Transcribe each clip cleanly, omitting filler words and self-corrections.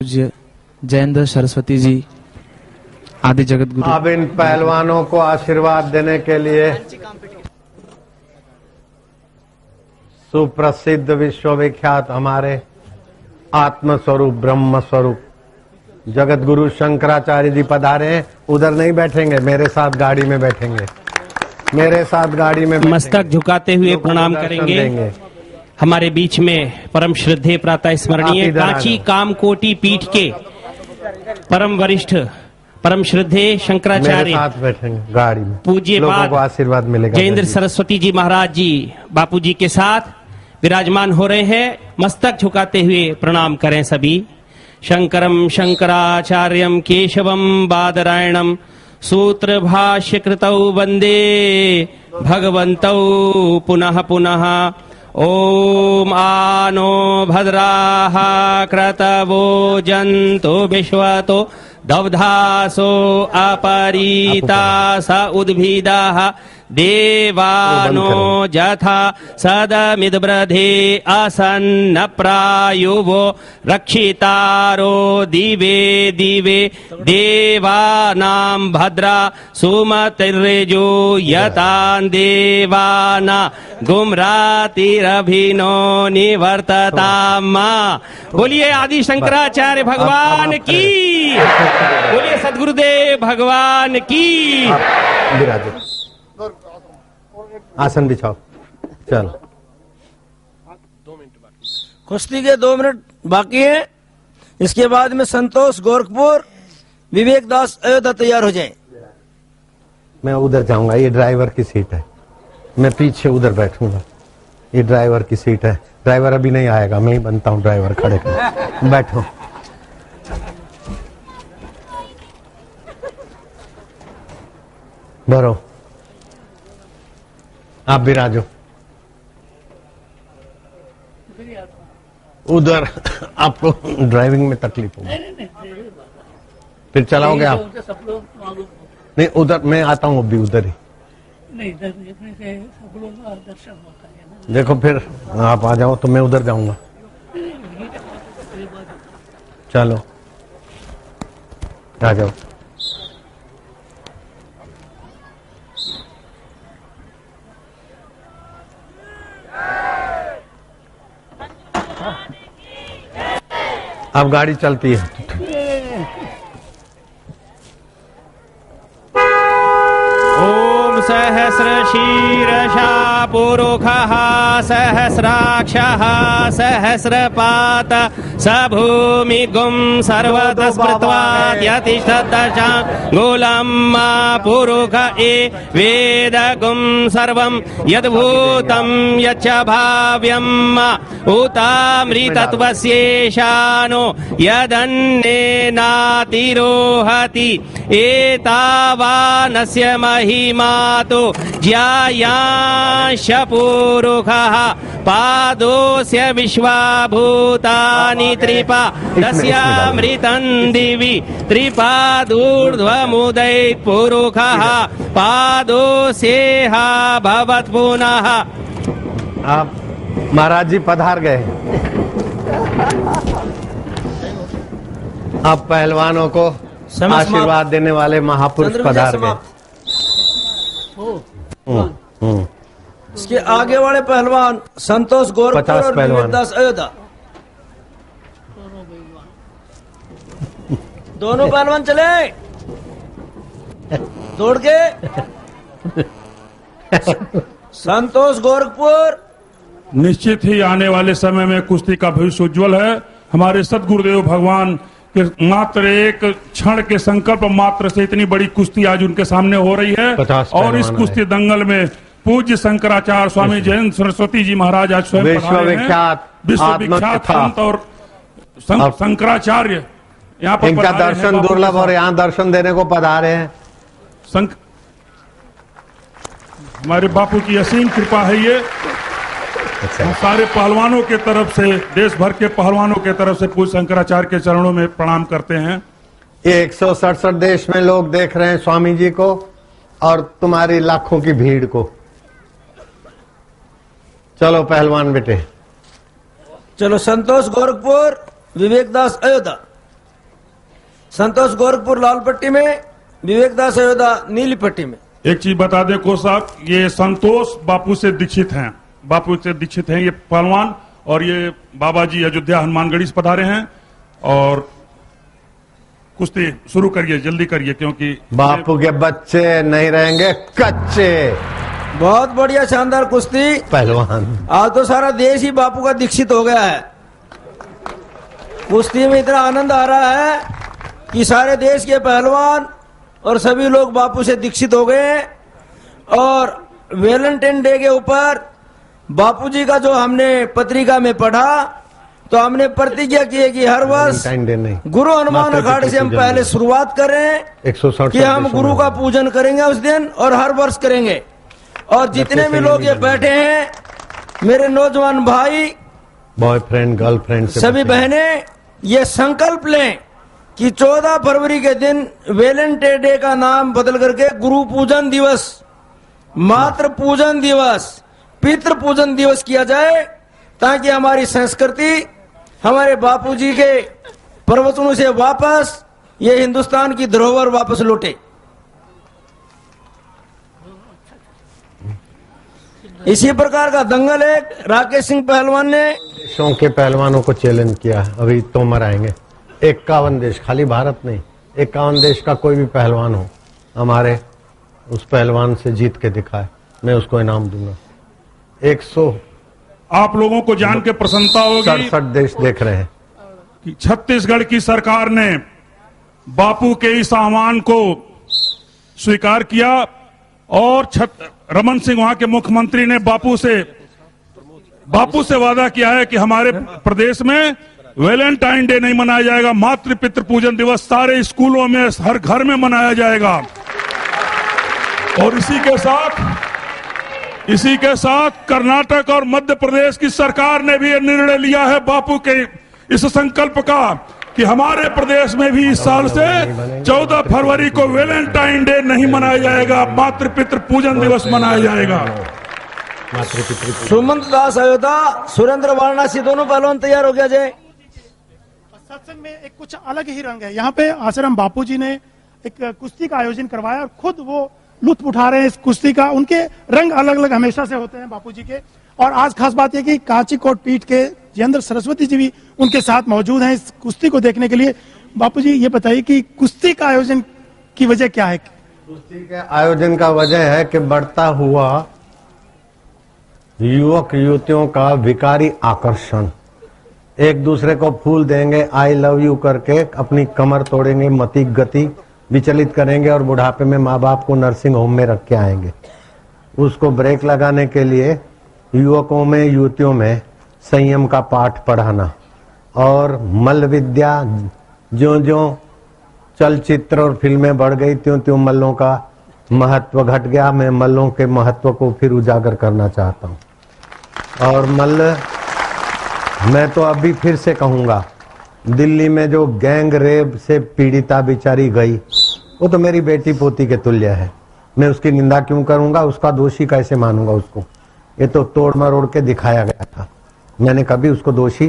पूज्य जयेंद्र सरस्वती जी आदि जगत गुरु। अब इन पहलवानों को आशीर्वाद देने के लिए सुप्रसिद्ध विश्वविख्यात हमारे आत्मस्वरूप ब्रह्म स्वरूप जगत गुरु शंकराचार्य जी पधारे हैं। उधर नहीं बैठेंगे, मेरे साथ गाड़ी में बैठेंगे, मेरे साथ गाड़ी में मस्तक झुकाते हुए प्रणाम करेंगे। हमारे बीच में परम श्रद्धेय प्रातः स्मरणीय कांची कामकोटि पीठ के परम वरिष्ठ परम श्रद्धेय शंकराचार्य साथ बैठेंगे गाड़ी में, पूज्य लोगों को आशीर्वाद मिलेगा। जयेंद्र सरस्वती जी महाराज जी बापू जी के साथ विराजमान हो रहे हैं। मस्तक झुकाते हुए प्रणाम करें सभी। शंकरम शंकराचार्यम केशवम बादरायणम सूत्र भाष्य कृतौ वंदे भगवन्तौ पुनः पुनः। ओम आनो भद्राः क्रतवो जन्तु विश्वतो दवधासो अपरीता स उद्भिदाः देवानो जथा सदमिद्ब्रधे असन्न प्रायुवो रक्षितारो दिवे दिवे देवानां भद्रा सुमतिर्जो यतान् देवाना गुमरातिरभिनो निवर्तताम्। बोलिए आदि शंकराचार्य भगवान की, बोलिए सद्गुरुदेव भगवान की। आसन बिछाओ, चल। कुश्ती के 2 मिनट बाकी है। इसके बाद में संतोष गोरखपुर, विवेक दास अयोध्या तैयार हो जाएं। मैं उधर जाऊंगा, ये ड्राइवर की सीट है, मैं पीछे उधर बैठूंगा। ये ड्राइवर की सीट है, ड्राइवर अभी नहीं आएगा, मैं ही बनता हूँ ड्राइवर। खड़े खड़े बैठो। भरो, आप विराजो उधर। आपको ड्राइविंग में तकलीफ होगी, फिर चलाओगे आप? नहीं, उधर मैं आता हूँ अभी, उधर ही। नहीं, सब लोग दर्शन होता है ना। देखो फिर आप आ जाओ तो मैं उधर जाऊंगा। चलो आ जाओ। अब गाड़ी चलती है। ओम सहस्र शीर्षा पुरुषः सहस्राक्षः सहस्रपात स भूमिगुं सर्वतः स्मृत्वा यतिष्ठदशाङ्गुलं पुरुष ए वेदगुं सर्वं यद्भूतं यच्च भाव्यम् उतामृतत्वस्येषानो यदन्नेनातिरोहति एतावानस्य महिमा तो ज्यायांश पुरुषः पादोस्य विश्वाभूतानि त्रिपादस्यामृतं दिवि त्रिपादूर्ध्वमुदैत् पुरुषः पादोस्येह भवत् पुनः। आप महाराज जी पधार गए। अब पहलवानों को आशीर्वाद देने वाले महापुरुष पधार गए। इसके आगे वाले पहलवान संतोष गोरखपुर और विवेक दास अयोध्या, दोनों पहलवान चले दौड़ के। संतोष गोरखपुर निश्चित ही आने वाले समय में कुश्ती का भविष्य उज्ज्वल है। हमारे सद्गुरुदेव भगवान के मात्र एक क्षण के संकल्प मात्र से इतनी बड़ी कुश्ती आज उनके सामने हो रही है। और इस कुश्ती दंगल में पूज्य शंकराचार्य स्वामी जयेंद्र सरस्वती जी महाराज आज स्वयं विश्वविख्यात संत और शंकराचार्य यहाँ पर इनका दर्शन दुर्लभ और यहाँ दर्शन देने को पधारे हैं। हमारे बापू की असीम कृपा है। ये सारे पहलवानों के तरफ से, देश भर के पहलवानों के तरफ से पूज्य शंकराचार्य के चरणों में प्रणाम करते हैं। ये 167 देश में लोग देख रहे हैं स्वामी जी को और तुम्हारी लाखों की भीड़ को। चलो पहलवान बेटे। चलो संतोष गोरखपुर, विवेक दास अयोध्या। संतोष गोरखपुर लाल पट्टी में, विवेक दास अयोध्या नीली पट्टी में। एक चीज बता दें को साहब, ये संतोष बापू से दीक्षित हैं, बापू से दीक्षित हैं ये पहलवान, और ये बाबा जी अयोध्या हनुमानगढ़ी से पधारे हैं। और कुश्ती शुरू करिए, जल्दी करिए, क्योंकि बापू के बच्चे नहीं रहेंगे कच्चे। बहुत बढ़िया शानदार कुश्ती। पहलवान आज तो सारा देश ही बापू का दीक्षित हो गया है। कुश्ती में इतना आनंद आ रहा है कि सारे देश के पहलवान और सभी लोग बापू से दीक्षित हो गए। और वैलेंटाइन डे के ऊपर बापू जी का जो हमने पत्रिका में पढ़ा, तो हमने प्रतिज्ञा की है कि हर वर्ष नहीं, गुरु हनुमान अखाड़े से हम पहले शुरुआत करें 160 कि हम गुरु का पूजन करेंगे उस दिन, और हर वर्ष करेंगे। और जितने भी लोग ये बैठे हैं, मेरे नौजवान भाई, बॉयफ्रेंड गर्लफ्रेंड से सभी बहनें, ये संकल्प लें कि 14 फरवरी के दिन वैलेंटाइन डे का नाम बदल करके गुरु पूजन दिवस, मातृ पूजन दिवस, पितृ पूजन दिवस किया जाए, ताकि हमारी संस्कृति हमारे बापूजी के प्रवचनों से वापस ये हिंदुस्तान की धरोहर वापस लौटे। इसी प्रकार का दंगल एक राकेश सिंह पहलवान ने देशों के पहलवानों को चैलेंज किया। अभी तोमर आएंगे, 51 देश, खाली भारत नहीं, 51 देश का कोई भी पहलवान हो, हमारे उस पहलवान से जीत के दिखाए, मैं उसको इनाम दूंगा। 100 आप लोगों को जान के प्रसन्नता होगी 67 देश देख रहे हैं कि छत्तीसगढ़ की सरकार ने बापू के इस आह्वान को स्वीकार किया, और रमन सिंह वहां के मुख्यमंत्री ने बापू से वादा किया है कि हमारे प्रदेश में वैलेंटाइन डे नहीं मनाया जाएगा, मातृ पितृ पूजन दिवस सारे स्कूलों में, हर घर में मनाया जाएगा। और इसी के साथ कर्नाटक और मध्य प्रदेश की सरकार ने भी यह निर्णय लिया है बापू के इस संकल्प का कि हमारे प्रदेश में भी इस साल से 14 फरवरी को वैलेंटाइन डे नहीं मनाया जाएगा, मातृ पितृ पूजन दिवस मनाया जाएगा। सुमंत दास अयोध्या, सुरेंद्र वाराणसी, दोनों पहलवान तैयार हो गया जय। सत्संग में एक कुछ अलग ही रंग है। यहाँ पे आश्रम बापूजी ने एक कुश्ती का आयोजन करवाया और खुद वो लुत्फ उठा रहे हैं इस कुश्ती का। उनके रंग अलग अलग हमेशा से होते हैं बापूजी के। और आज खास बात यह कि कांचीकोट पीठ के जयेंद्र सरस्वती जी भी उनके साथ मौजूद हैं इस कुश्ती को देखने के लिए। बापूजी ये बताइए कि कुश्ती का आयोजन की वजह क्या है? कुश्ती के आयोजन का वजह है कि बढ़ता हुआ युवक युवतियों का विकारी आकर्षण, एक दूसरे को फूल देंगे, आई लव यू करके अपनी कमर तोड़ेंगे, मति गति विचलित करेंगे और बुढ़ापे में माँ बाप को नर्सिंग होम में रख के आएंगे। उसको ब्रेक लगाने के लिए युवकों में युवतियों में संयम का पाठ पढ़ाना और मल्ल विद्या, ज्यों ज्यों चलचित्र और फिल्में बढ़ गई त्यों त्यों मल्लों का महत्व घट गया। मैं मल्लों के महत्व को फिर उजागर करना चाहता हूँ। और मल्ल, मैं तो अभी फिर से कहूंगा, दिल्ली में जो गैंग रेप से पीड़िता बेचारी गई, वो तो मेरी बेटी पोती के तुल्य है। मैं उसकी निंदा क्यों करूंगा, उसका दोषी कैसे मानूंगा उसको? ये तो तोड़ मरोड़ के दिखाया गया था। मैंने कभी उसको दोषी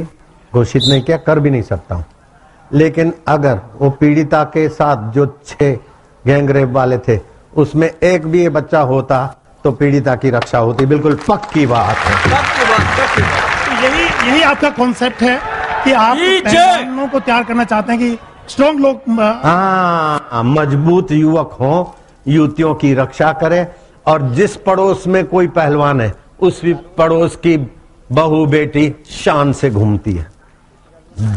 घोषित नहीं किया, कर भी नहीं सकता हूं। लेकिन अगर वो पीड़िता के साथ जो 6 गैंग रेप वाले थे उसमें एक भी ये बच्चा होता तो पीड़िता की रक्षा होती। बिल्कुल पक्की बात है। यही आपका कॉन्सेप्ट है कि आप पहलवानों को तैयार करना चाहते हैं कि स्ट्रॉन्ग लोग, हाँ, मजबूत युवक हों, युवतियों की रक्षा करें। और जिस पड़ोस में कोई पहलवान है उस पड़ोस की बहू बेटी शान से घूमती है,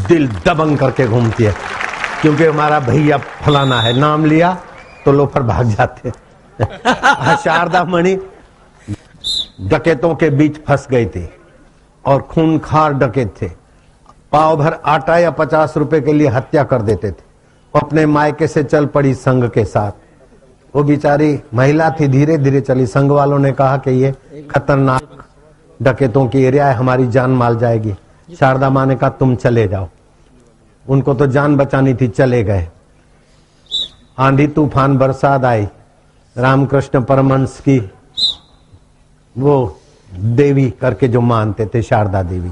दिल दबंग करके घूमती है, क्योंकि हमारा भैया फलाना है, नाम लिया तो लोफर भाग जाते। शारदा मणि डकैतों के बीच फंस गई थी और खूनखार डकैत थे। पाव भर आटा या 50 रुपए के लिए हत्या कर देते थे। अपने मायके से चल पड़ी संघ के साथ। वो बेचारी महिला थी, धीरे धीरे चली। संघ वालों ने कहा कि ये खतरनाक डकैतों की एरिया है, हमारी जान माल जाएगी। शारदा माँ ने कहा तुम चले जाओ। उनको तो जान बचानी थी, चले गए। आंधी तूफान बरसात आई। रामकृष्ण परमहंस की वो देवी करके जो मानते थे, शारदा देवी,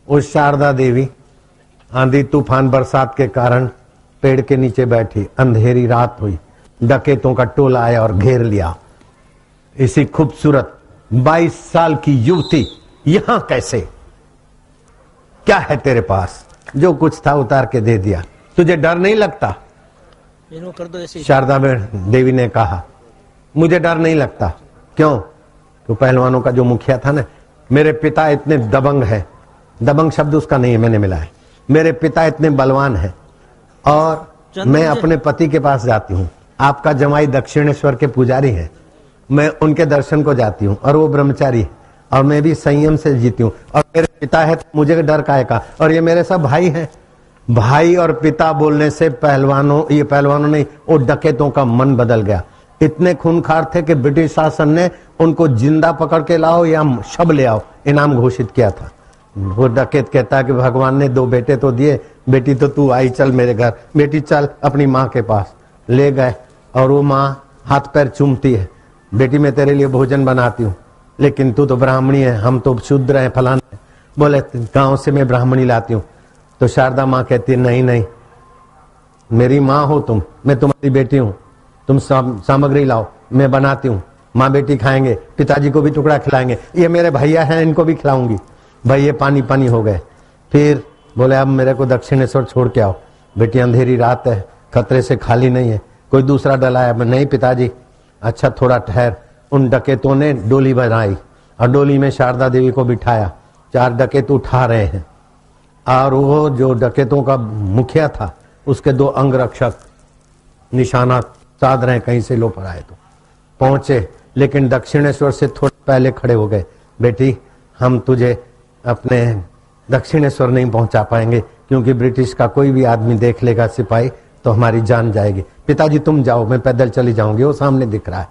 उस शारदा देवी आंधी तूफान बरसात के कारण पेड़ के नीचे बैठी, अंधेरी रात हुई, डकैतों का टोला आया और घेर लिया। इसी खूबसूरत 22 साल की युवती यहां कैसे? क्या है तेरे पास? जो कुछ था उतार के दे दिया। तुझे डर नहीं लगता? कर दो ऐसे। शारदा देवी ने कहा, मुझे डर नहीं लगता। क्यों? तो पहलवानों का जो मुखिया था ना, मेरे पिता इतने दबंग है, दबंग शब्द उसका नहीं है, मैंने मिला है, मेरे पिता इतने बलवान हैं और मैं अपने पति के पास जाती हूँ। आपका जमाई दक्षिणेश्वर के पुजारी है, मैं उनके दर्शन को जाती हूँ और वो ब्रह्मचारी है और मैं भी संयम से जीती हूँ और मेरे पिता है तो मुझे डर काहे का? और ये मेरे सब भाई हैं। भाई और पिता बोलने से ये पहलवानों नहीं, वो डकैतों का मन बदल गया। इतने खूंखार थे कि ब्रिटिश शासन ने उनको जिंदा पकड़ के लाओ या शब ले आओ इनाम घोषित किया था। वो डकैत कहता कि भगवान ने 2 बेटे तो दिए, बेटी तो तू आई, चल मेरे घर, बेटी चल अपनी माँ के पास। ले गए और वो माँ हाथ पैर चूमती है, बेटी मैं तेरे लिए भोजन बनाती हूँ, लेकिन तू तो ब्राह्मणी है, हम तो शूद्र हैं, फलाना। बोले गांव से मैं ब्राह्मणी लाती हूँ। तो शारदा माँ कहती है नहीं नहीं, मेरी माँ हो तुम, मैं तुम्हारी बेटी हूँ, तुम सामग्री लाओ, मैं बनाती हूँ, माँ बेटी खाएंगे, पिताजी को भी टुकड़ा खिलाएंगे, ये मेरे भैया हैं इनको भी खिलाऊंगी। भाई ये पानी पानी हो गए। फिर बोले अब मेरे को दक्षिणेश्वर छोड़ के आओ, बेटी अंधेरी रात है, खतरे से खाली नहीं है, कोई दूसरा डलाया? नहीं पिताजी। अच्छा थोड़ा ठहर। उन डकैतों ने डोली बनाई और डोली में शारदा देवी को बिठाया। 4 डकैत उठा रहे हैं और वो जो डकैतों का मुखिया था उसके 2 अंगरक्षक निशाना साध रहे, कहीं से लो पड़ाए तो पहुंचे, लेकिन दक्षिणेश्वर से थोड़े पहले खड़े हो गए। बेटी हम तुझे अपने दक्षिणेश्वर नहीं पहुंचा पाएंगे, क्योंकि ब्रिटिश का कोई भी आदमी देख लेगा सिपाही तो हमारी जान जाएगी। पिताजी तुम जाओ, मैं पैदल चली जाऊंगी, वो सामने दिख रहा है,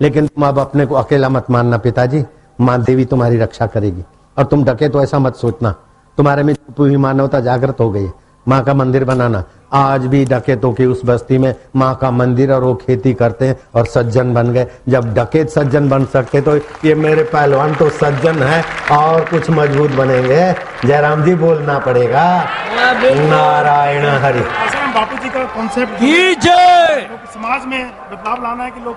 लेकिन तुम अब अपने को अकेला मत मानना पिताजी, माँ देवी तुम्हारी रक्षा करेगी। और तुम डके तो ऐसा मत सोचना, तुम्हारे में पूरी मानवता जागृत हो गई है, माँ का मंदिर बनाना। आज भी डकैतों की उस बस्ती में माँ का मंदिर और वो खेती करते हैं और सज्जन बन गए। जब डकैत सज्जन बन सकते तो ये मेरे पहलवान तो सज्जन है और कुछ मजबूत बनेंगे। जयराम जी बोलना पड़ेगा नारायण हरि। आसाराम बापू जी का कॉन्सेप्ट समाज में बदलाव लाना है कि लोग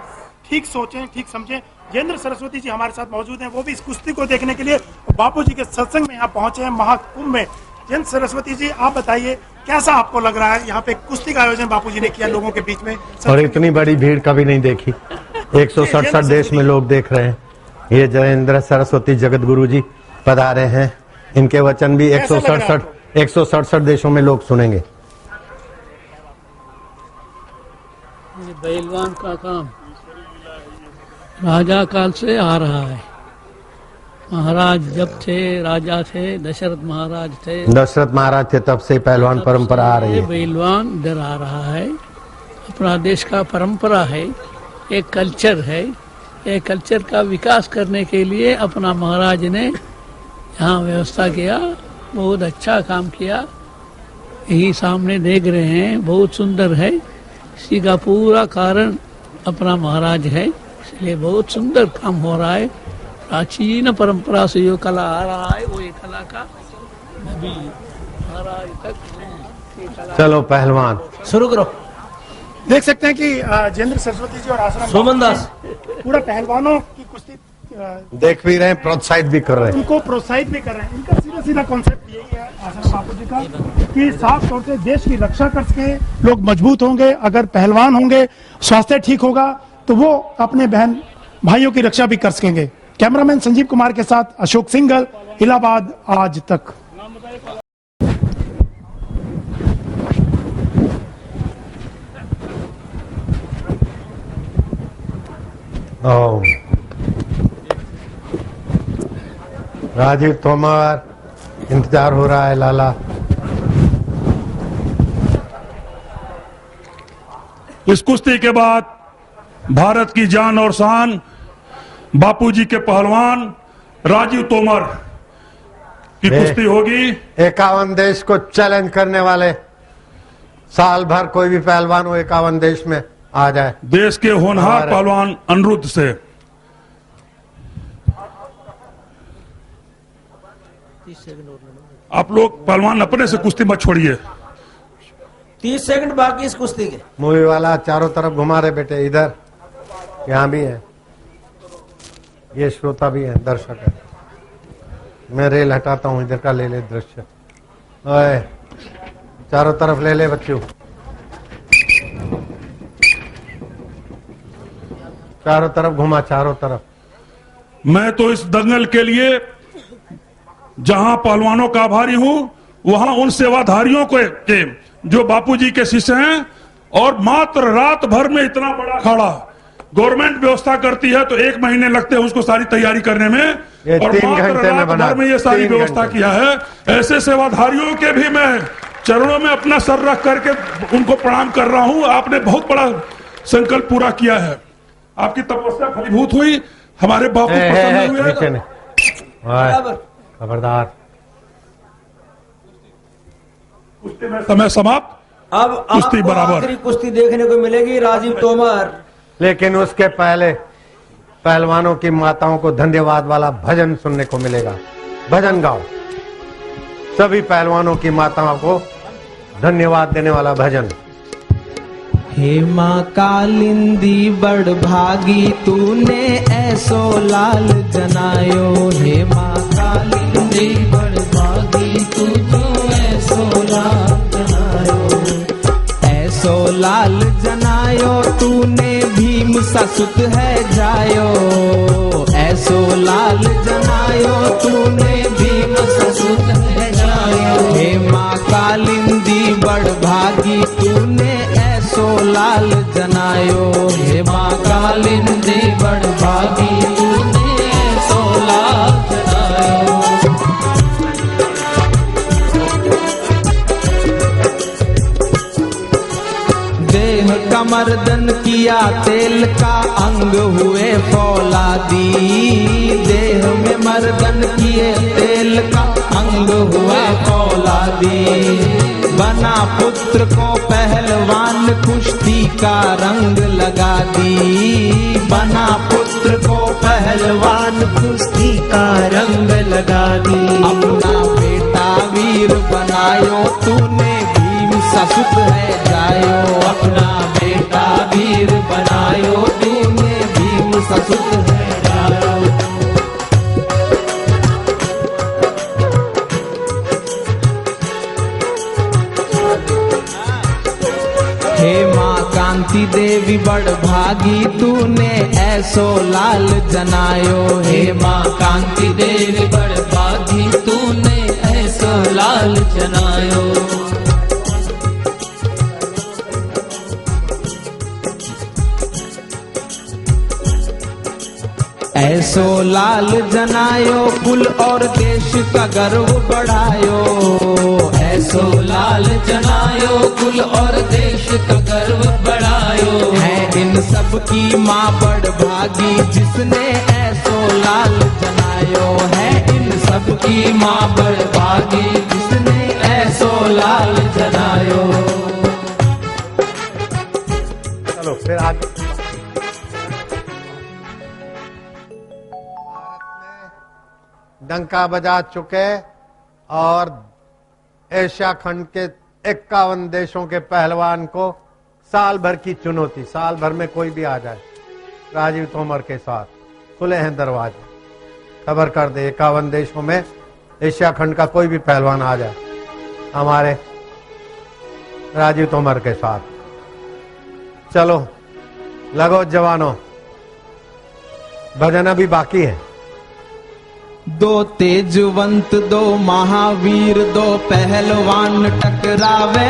ठीक सोचें, ठीक समझें। जयेंद्र सरस्वती जी हमारे साथ मौजूद हैं, वो भी इस कुश्ती को देखने के लिए बापू जी के सत्संग में यहाँ पहुंचे हैं, महाकुंभ में। जयेंद्र सरस्वती जी आप बताइए कैसा आपको लग रहा है, यहाँ पे कुश्ती का आयोजन बापू जी ने किया लोगों के बीच में? और इतनी बड़ी भीड़ कभी नहीं देखी, 167 देश में लोग देख रहे हैं। ये जयेंद्र सरस्वती जगत गुरु जी पधारे हैं, इनके वचन भी 167 देशों में लोग सुनेंगे। पहलवान का काम राजा काल से आ रहा है। महाराज जब थे, राजा थे, दशरथ महाराज थे तब से पहलवान परंपरा आ रही है। पहलवान इधर आ रहा है, अपना देश का परंपरा है, एक कल्चर है। एक कल्चर का विकास करने के लिए अपना महाराज ने यहाँ व्यवस्था किया, बहुत अच्छा काम किया। यही सामने देख रहे हैं, बहुत सुंदर है। इसी का पूरा कारण अपना महाराज है, इसलिए बहुत सुंदर काम हो रहा है। प्राचीन परंपरा से जो कला आ रहा है वो ये कला का अभी महाराज तक। चलो पहलवान शुरू करो। देख सकते हैं कि जयेंद्र सरस्वती जी और आसाराम सोमन दास पूरा पहलवानों की कुश्ती देख भी रहे हैं, प्रोत्साहित भी कर रहे हैं, उनको प्रोत्साहित भी कर रहे हैं। इनका सीधा सीधा कॉन्सेप्ट यही है आसाराम बापू जी का कि साफ तौर से देश की रक्षा कर सके, लोग मजबूत होंगे, अगर पहलवान होंगे, स्वास्थ्य ठीक होगा तो वो अपने बहन भाइयों की रक्षा भी कर सकेंगे। कैमरामैन संजीव कुमार के साथ अशोक सिंघल, इलाहाबाद आज तक। राजीव तोमर, इंतजार हो रहा है लाला। इस कुश्ती के बाद भारत की जान और शान बापूजी के पहलवान राजीव तोमर की कुश्ती होगी। 51 देश को चैलेंज करने वाले, साल भर कोई भी पहलवान हो 51 देश में आ जाए। देश के होनहार पहलवान अनिरुद्ध से आप लोग पहलवान अपने से कुश्ती मत छोड़िए, 30 सेकंड बाकी इस कुश्ती के। मूवी वाला चारों तरफ घुमा रहे बेटे, इधर यहाँ भी है, ये श्रोता भी है, दर्शक है। मैं रेल हटाता हूँ, इधर का ले ले दृश्य। ओए चारों तरफ ले ले बच्चों, चारों तरफ घुमा, चारों तरफ। मैं तो इस दंगल के लिए जहां पहलवानों का आभारी हूं, वहां उन सेवाधारियों के जो बापूजी के शिष्य हैं, और मात्र रात भर में इतना बड़ा अखाड़ा गवर्नमेंट व्यवस्था करती है तो 1 महीने लगते हैं उसको सारी तैयारी करने में, और 3 मात्र घंटे में रात बना, भर में ये सारी 3 व्यवस्था घंटे। किया है। ऐसे सेवाधारियों के भी मैं चरणों में अपना सर रख करके उनको प्रणाम कर रहा हूं। आपने बहुत बड़ा संकल्प पूरा किया है, आपकी तपस्या फलीभूत हुई, हमारे बापू प्रसन्न हुए। नीचे नहीं। ओए, खबरदार। कुश्ती में समय समाप्त। अब कुश्ती आपको बराबर। आखिरी कुश्ती देखने को मिलेगी राजीव तोमर। लेकिन उसके पहले पहलवानों की माताओं को धन्यवाद वाला भजन सुनने को मिलेगा। भजन गाओ, सभी पहलवानों की माताओं को धन्यवाद देने वाला भजन। हे माँ कालिंदी बड़ भागी तूने ऐसो लाल जनायो। हे माँ कालिंदी बड़ भागी तू जो ऐसो लाल जनायो। ऐसो लाल जनायो तूने भीम ससुत है जायो। ऐसो लाल जनायो तूने भीम ससुत है जायो। हे माँ कालिंदी बड़ भागी तूने ऐसो लाल जनायो। हे माँ कालिंदी बड़ भागी तूने ऐसो लाल जनायो। देह कमर्दन किया तेल का अंग हुए फौलादी। देह में मर्दन किए तेल का अंग हुआ फौलादी। बना पुत्र को पहलवान कुश्ती का रंग लगा दी। बना पुत्र को पहलवान कुश्ती का रंग लगा दी। अपना बेटा वीर बनायो तूने भीम ससुत है जायो। अपना बेटा वीर बनायो तूने भीम ससुत है जायो। हे माँ कांति देवी बड़ भागी तूने ऐसो लाल जनायो। हे माँ कांति देवी बड़ भागी तूने ऐसो लाल जनायो। ऐसो लाल जनायो कुल और देश का गर्व बढ़ायो। ऐसो लाल जनायो कुल और देश का गर्व बढ़ायो। है इन सब की माँ बड़ भागी जिसने ऐसो लाल जनायो। है इन सब की माँ बड़ भागी जिसने ऐसो लाल जनायो। चलो फिर आगे। डंका बजा चुके और एशिया खंड के 51 देशों के पहलवान को साल भर की चुनौती, साल भर में कोई भी आ जाए, राजीव तोमर के साथ खुले हैं दरवाजे। खबर कर दे 51 देशों में एशिया खंड का कोई भी पहलवान आ जाए हमारे राजीव तोमर के साथ। चलो लगो जवानों, भजन अभी बाकी है। दो तेजवंत दो महावीर दो पहलवान टकरावे।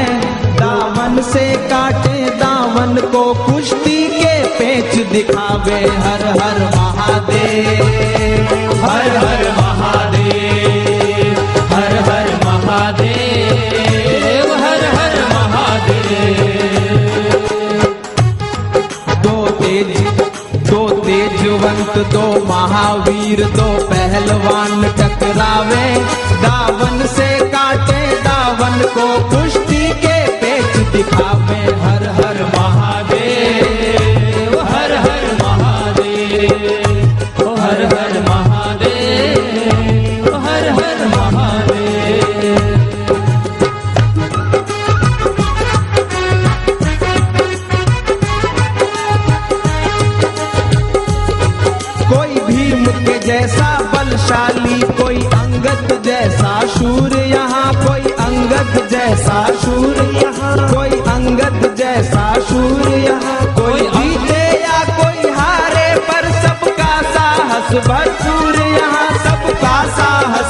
दामन से काटे दामन को कुश्ती के पेच दिखावे। हर हर महादेव, हर हर महादेव, हर हर महादेव, हर हर महादेव। दो तेजवंत दो महावीर दो पहलवान टकरावे। दावन से काटे दावन को कुश्ती के पेच दिखावे। हर हर महादेव, हर हर महादेव, हर हर महादेव, हर हर महादेव।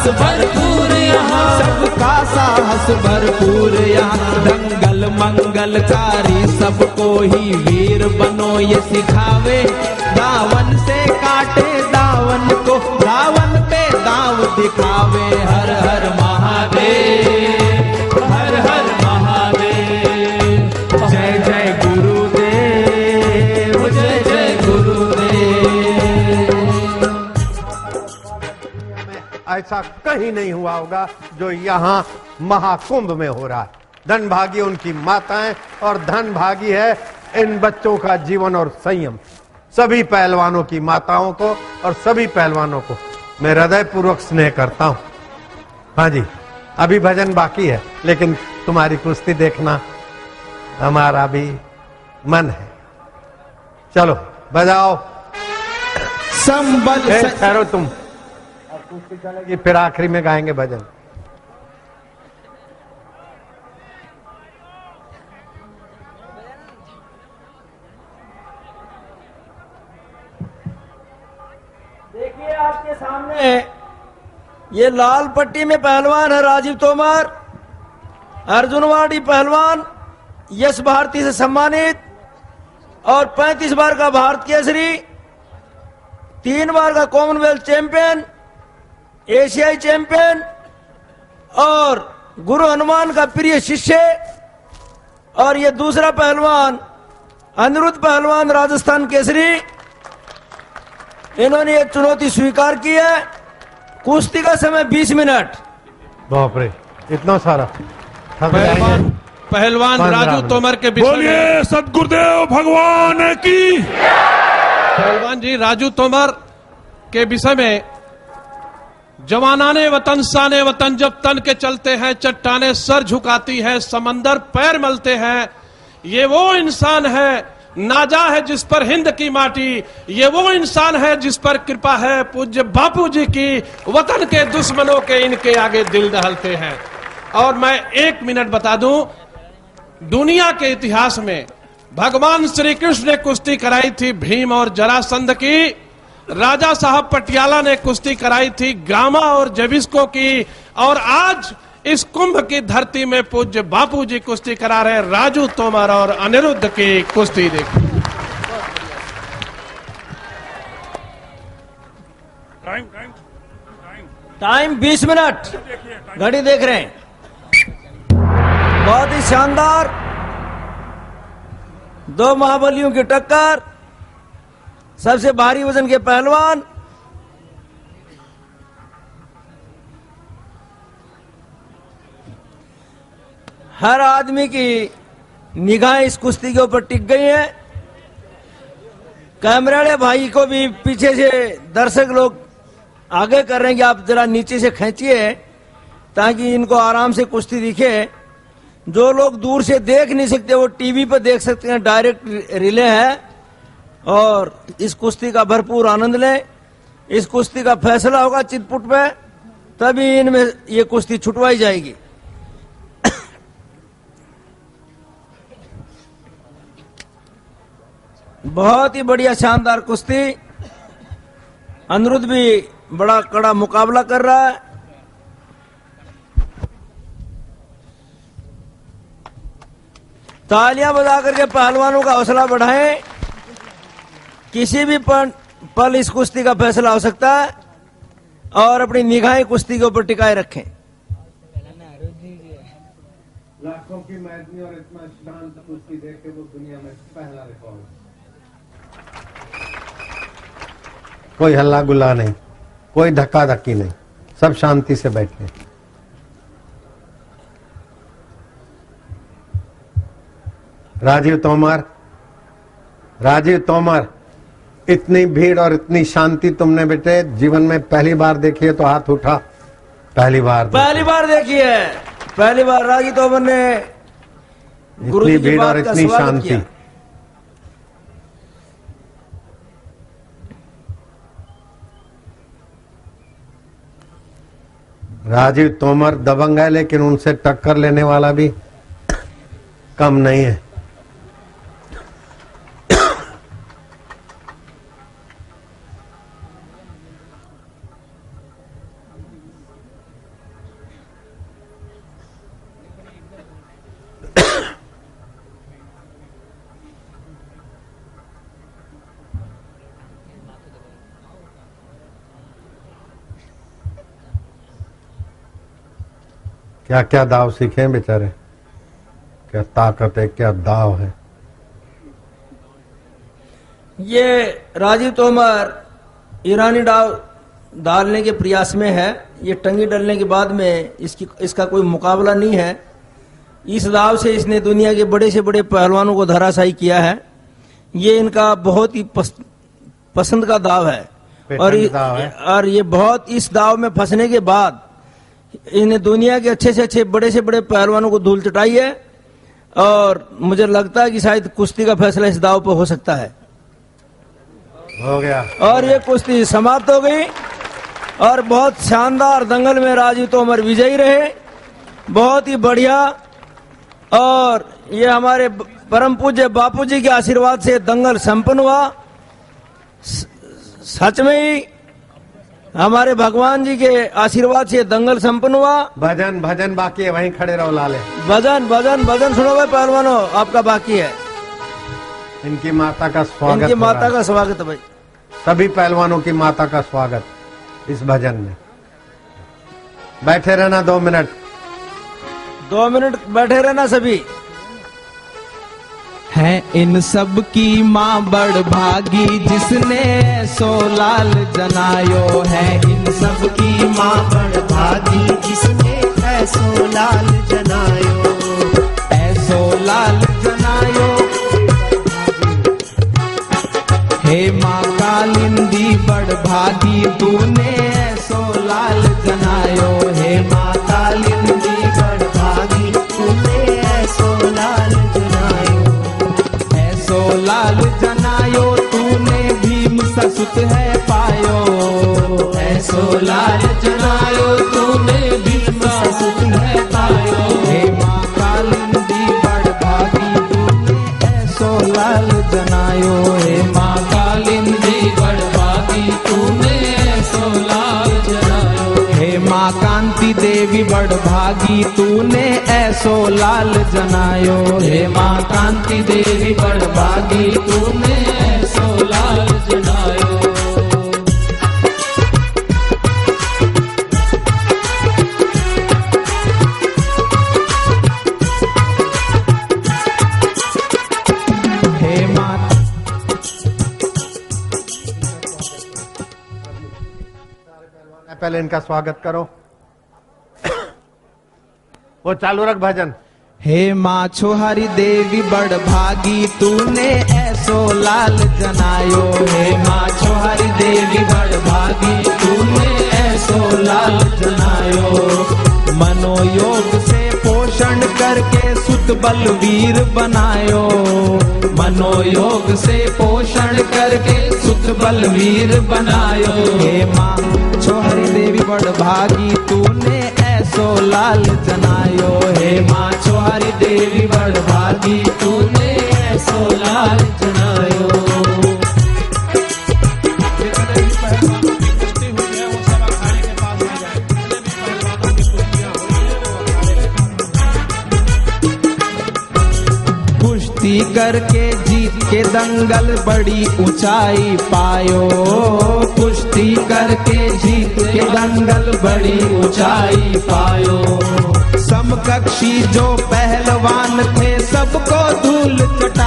साहस भरपूर यहाँ, सबका साहस भरपूर यहाँ। दंगल मंगलकारी सबको ही वीर बनो ये सिखावे, दावन से काटे दावन को, दावन पे दाव दिखावे। हर हर महादेव, हर हर महादेव, जय जय गुरुदेव, जय जय गुरुदेव। ऐसा कहीं नहीं हुआ होगा जो यहाँ महाकुंभ में हो रहा है। धन भागी उनकी माताएं और धन भागी है इन बच्चों का जीवन और संयम। सभी पहलवानों की माताओं को और सभी पहलवानों को मैं हृदय पूर्वक स्नेह करता हूं। हाँ जी, अभी भजन बाकी है, लेकिन तुम्हारी कुश्ती देखना हमारा भी मन है। चलो बजाओ। संबल ठहरो तुम, अब कुश्ती चलेगी फिर आखिरी में गाएंगे भजन। देखिए आपके सामने ये लाल पट्टी में पहलवान है राजीव तोमर, अर्जुनवाड़ी पहलवान, यश भारती से सम्मानित और 35 बार का भारत केसरी, 3 बार का कॉमनवेल्थ चैंपियन, एशियाई चैंपियन और गुरु हनुमान का प्रिय शिष्य। और ये दूसरा पहलवान अनिरुद्ध पहलवान, राजस्थान केसरी। इन्होंने ये चुनौती स्वीकार की है। कुश्ती का समय 20 मिनट। बाप रे, इतना सारा। पहलवान राजू तोमर के विषय बोलिए सदगुरुदेव भगवान की। पहलवान जी राजू तोमर के विषय में, जवानाने वतन शाने वतन, जब तन के चलते हैं चट्टाने सर झुकाती है, समंदर पैर मलते हैं। ये वो इंसान है नाजा है जिस पर हिंद की माटी, ये वो इंसान है जिस पर कृपा है पूज्य बापू जी की। वतन के दुश्मनों के इनके आगे दिल दहलते हैं। और मैं 1 मिनट बता दूं, दुनिया के इतिहास में भगवान श्री कृष्ण ने कुश्ती कराई थी भीम और जरासंध की, राजा साहब पटियाला ने कुश्ती कराई थी गामा और जबिस्को की, और आज इस कुंभ की धरती में पूज्य बापूजी कुश्ती करा रहे राजू तोमर और अनिरुद्ध की कुश्ती देखो। टाइम 20 मिनट, घड़ी देख रहे हैं। बहुत ही शानदार 2 महाबलियों की टक्कर। सबसे भारी वजन के पहलवान हर आदमी की निगाहें इस कुश्ती के ऊपर टिक गई हैं। कैमरे भाई को भी पीछे से दर्शक लोग आगे कर रहे हैं कि आप जरा नीचे से खींचिए ताकि इनको आराम से कुश्ती दिखे। जो लोग दूर से देख नहीं सकते वो टीवी पर देख सकते हैं, डायरेक्ट रिले है। और इस कुश्ती का भरपूर आनंद लें। इस कुश्ती का फैसला होगा चितपुट में, तभी इनमें ये कुश्ती छुटवाई जाएगी। बहुत ही बढ़िया शानदार कुश्ती। अनिरुद्ध भी बड़ा कड़ा मुकाबला कर रहा है। तालियां बजा करके पहलवानों का हौसला बढ़ाएं। किसी भी पल इस कुश्ती का फैसला हो सकता है और अपनी निगाहें कुश्ती के ऊपर टिकाए रखें। लाखों की मैदानी और इतना शांत कुश्ती देख के वो दुनिया में पहला रिकॉर्ड। कोई हल्ला गुल्ला नहीं, कोई धक्का धक्की नहीं, सब शांति से बैठे। राजीव तोमर, इतनी भीड़ और इतनी शांति तुमने बेटे जीवन में पहली बार देखी है तो हाथ उठा। पहली बार देखी है। पहली बार राजीव तोमर ने इतनी भीड़ और इतनी शांति। राजीव तोमर दबंग है, लेकिन उनसे टक्कर लेने वाला भी कम नहीं है। क्या क्या दाव सीखे हैं बेचारे, क्या ताकत है, क्या दाव है। ये राजीव तोमर ईरानी दाव डालने के प्रयास में है। ये टंगी डालने के बाद में इसका कोई मुकाबला नहीं है। इस दाव से इसने दुनिया के बड़े से बड़े पहलवानों को धराशायी किया है। ये इनका बहुत ही पसंद का दाव है और ये बहुत इस दाव में फंसने के बाद इन्हें दुनिया के अच्छे से अच्छे बड़े से बड़े पहलवानों को धूल चटाई है और मुझे लगता है कि शायद कुश्ती का फैसला इस दाव पर हो सकता है। हो गया और ये कुश्ती समाप्त हो गई और बहुत शानदार दंगल में राजीव तोमर विजयी रहे, बहुत ही बढ़िया। और ये हमारे परम पूज्य बापूजी के आशीर्वाद से दंगल संपन्न हुआ। सच में ही हमारे भगवान जी के आशीर्वाद से दंगल संपन्न हुआ। भजन भजन बाकी है, वहीं खड़े रहो लाले। भजन भजन भजन सुनो भाई पहलवानों, आपका बाकी है। इनकी माता का स्वागत, इनकी माता का स्वागत है भाई। सभी पहलवानों की माता का स्वागत इस भजन में। बैठे रहना 2 मिनट, 2 मिनट बैठे रहना सभी। है इन सब की माँ बड़ भागी जिसने ऐसो लाल जनायो। है इन सब की माँ बड़ भागी जिसने ऐसो लाल जनायो। ऐसो लाल जनायो। हे माँ कालिंदी बड़ भागी तूने ऐसो लाल जनायो। हे माँ कालिंदी बड़ भागी तूने ऐसो लाल जनायो। ऐसो लाल जनायो तूने भीम ससुत है पायो। ऐसो लाल जनायो तूने भीम ससुत है पायो। हे माँ कालिंदी बड़ भागी तूने ऐसो लाल जनायो। हे माँ कालिंदी बड़ भागी तूने ऐसो लाल जनायो। हे माँ कांति देवी बड़ भागी तूने ऐसो लाल जनायो। हे माँ कांति देवी बड़ भागी तूने ऐसो लाल जनायो। हे माँ पहले इनका स्वागत करो। वो चालू रख भजन। हे माँ छोहारी देवी बड़ भागी तूने ऐसो लाल जनायो। हे माँ छोहारी देवी बड़ भागी तूने ऐसो लाल जनायो। मनोयोग से पोषण करके सुत बलवीर बनायो। मनोयोग से पोषण करके सुत बलवीर बनायो। हे माँ छोहारी देवी बड़ भागी तूने ऐसो लाल जनायो। हे माँ छोहारी देवी बड़ भागी तूने ऐसो लाल जनायो। कुश्ती करके जीत के दंगल बड़ी ऊंचाई पायो। कुश्ती करके जीत के दंगल बड़ी ऊंचाई पायो। समकक्षी जो पहलवान थे सबको धूल चटा